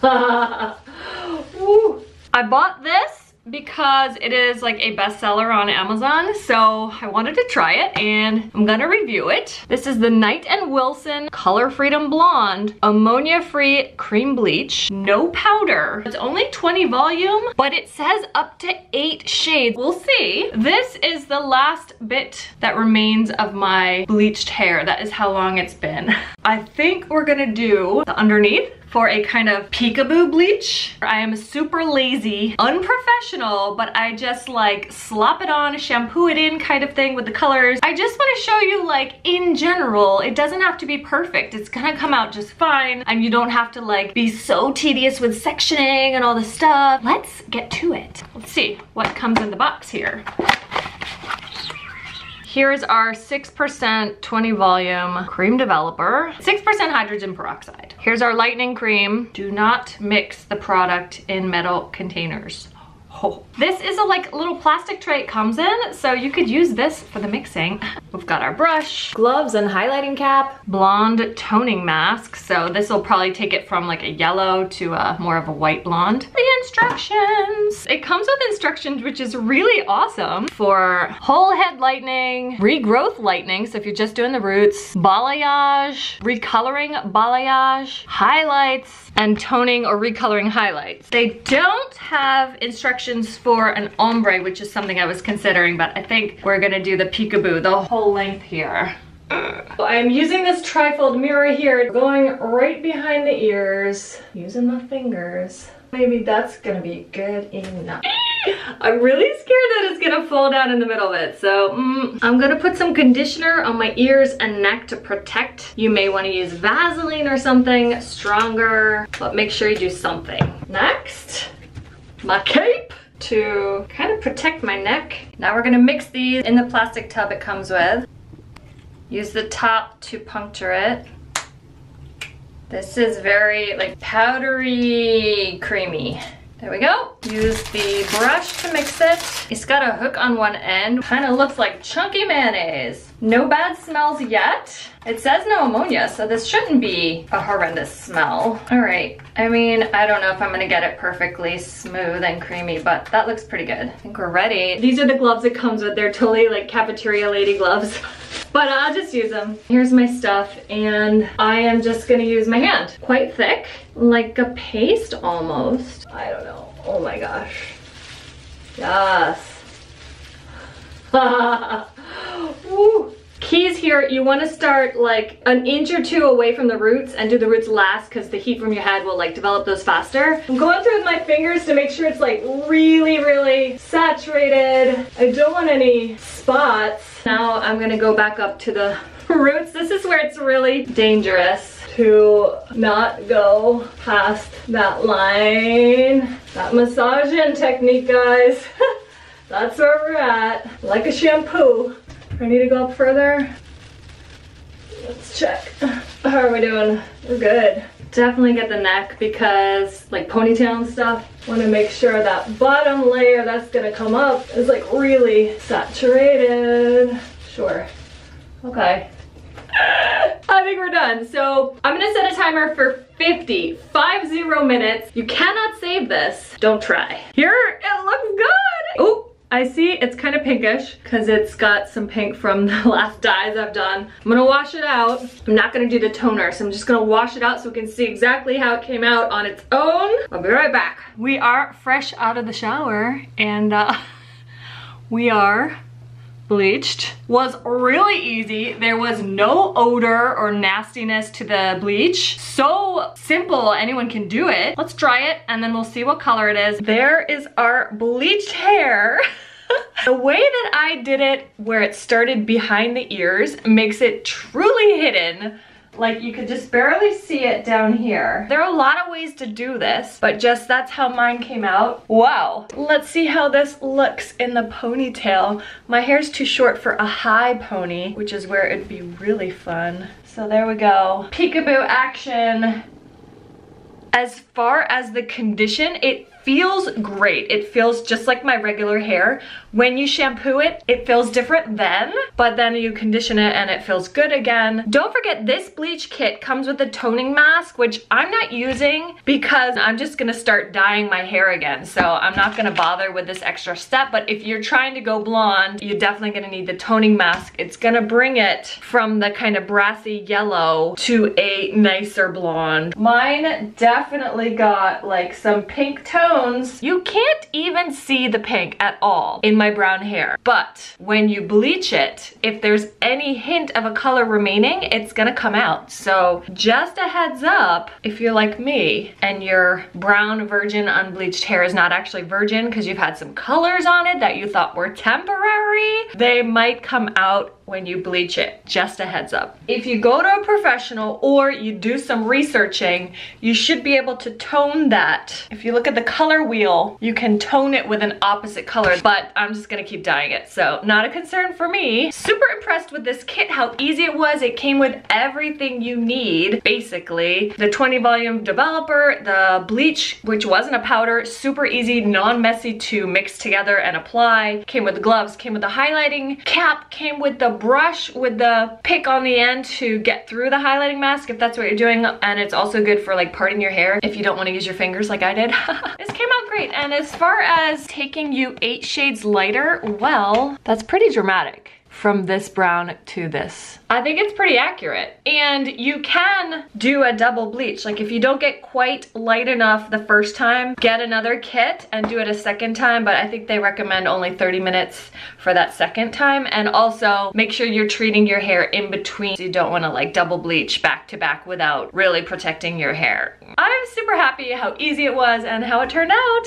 Woo. I bought this because it is like a bestseller on Amazon, so I wanted to try it and I'm gonna review it. This is the Knight and Wilson Color Freedom Blonde Ammonia-Free Cream Bleach. No powder. It's only 20 volume, but it says up to 8 shades. We'll see. This is the last bit that remains of my bleached hair. That is how long it's been. I think we're gonna do the underneath for a kind of peekaboo bleach. I am super lazy, unprofessional, but I just like slop it on, shampoo it in kind of thing with the colors. I just wanna show you like in general, it doesn't have to be perfect. It's gonna come out just fine and you don't have to like be so tedious with sectioning and all this stuff. Let's get to it. Let's see what comes in the box here. Here's our 6% 20 volume cream developer, 6% hydrogen peroxide. Here's our lightening cream. Do not mix the product in metal containers. Oh. This is a like little plastic tray it comes in, so you could use this for the mixing. We've got our brush, gloves and highlighting cap, blonde toning mask. So this will probably take it from like a yellow to more of a white blonde. The instructions. It comes with instructions, which is really awesome for whole head lightening, regrowth lightening. So if you're just doing the roots, balayage, recoloring balayage, highlights, and toning or recoloring highlights. They don't have instructions for an ombre, which is something I was considering, but I think we're gonna do the peekaboo, the whole length here. I'm using this trifold mirror here, going right behind the ears, using my fingers. Maybe that's gonna be good enough. I'm really scared that it's gonna fall down in the middle of it. So I'm gonna put some conditioner on my ears and neck to protect. You may wanna use Vaseline or something stronger, but make sure you do something. Next, my cape to kind of protect my neck. Now we're gonna mix these in the plastic tub it comes with. Use the top to puncture it. This is very like powdery, creamy. There we go. Use the brush to mix it. It's got a hook on one end. Kind of looks like chunky mayonnaise. No bad smells yet. It says no ammonia, so this shouldn't be a horrendous smell. All right, I mean, I don't know if I'm gonna get it perfectly smooth and creamy, but that looks pretty good. I think we're ready. These are the gloves it comes with. They're totally like cafeteria lady gloves. But I'll just use them. Here's my stuff, and I am just gonna use my hand. Quite thick, like a paste almost. I don't know, oh my gosh. Yes. Woo. Keys here, you want to start like an inch or two away from the roots and do the roots last because the heat from your head will like develop those faster. I'm going through with my fingers to make sure it's like really saturated. I don't want any spots. Now I'm gonna go back up to the roots. This is where it's really dangerous to not go past that line. That massaging technique, guys. That's where we're at. Like a shampoo. Ready to go up further? Let's check. How are we doing? We're good. Definitely get the neck because like ponytail and stuff. Want to make sure that bottom layer that's gonna come up is like really saturated. Sure. Okay. I think we're done. So I'm gonna set a timer for 50 minutes. You cannot save this. Don't try. Here, it looks good. Oh. I see it's kind of pinkish because it's got some pink from the last dyes I've done. I'm gonna wash it out. I'm not gonna do the toner, so I'm just gonna wash it out so we can see exactly how it came out on its own. I'll be right back. We are fresh out of the shower and we are bleached. Was really easy. There was no odor or nastiness to the bleach. So simple, anyone can do it. Let's dry it and then we'll see what color it is. There is our bleached hair. The way that I did it, where it started behind the ears, makes it truly hidden. Like you could just barely see it down here. There are a lot of ways to do this, but just that's how mine came out. Wow. Let's see how this looks in the ponytail. My hair's too short for a high pony, which is where it'd be really fun. So there we go. Peekaboo action. As far as the condition, it feels great. It feels just like my regular hair. When you shampoo it, it feels different then, but then you condition it and it feels good again. Don't forget, this bleach kit comes with a toning mask, which I'm not using because I'm just gonna start dyeing my hair again. So I'm not gonna bother with this extra step, but if you're trying to go blonde, you're definitely gonna need the toning mask. It's gonna bring it from the kind of brassy yellow to a nicer blonde. Mine definitely got like some pink tones. You can't even see the pink at all in my brown hair, but when you bleach it, if there's any hint of a color remaining, it's gonna come out. So just a heads up, if you're like me and your brown virgin unbleached hair is not actually virgin because you've had some colors on it that you thought were temporary, they might come out when you bleach it. Just a heads up. If you go to a professional or you do some researching, you should be able to tone that. If you look at the color wheel, you can tone it with an opposite color, but I'm just gonna keep dyeing it, so not a concern for me. Super impressed with this kit, how easy it was. It came with everything you need, basically. The 20 volume developer, the bleach, which wasn't a powder, super easy, non-messy to mix together and apply. Came with the gloves, came with the highlighting cap, came with the brush with the pick on the end to get through the highlighting mask if that's what you're doing, and it's also good for like parting your hair if you don't want to use your fingers like I did. This came out great, and as far as taking you 8 shades lighter, well, that's pretty dramatic. From this brown to this. I think it's pretty accurate. And you can do a double bleach. Like if you don't get quite light enough the first time, get another kit and do it a second time, but I think they recommend only 30 minutes for that second time. And also make sure you're treating your hair in between. You don't wanna like double bleach back to back without really protecting your hair. I'm super happy how easy it was and how it turned out.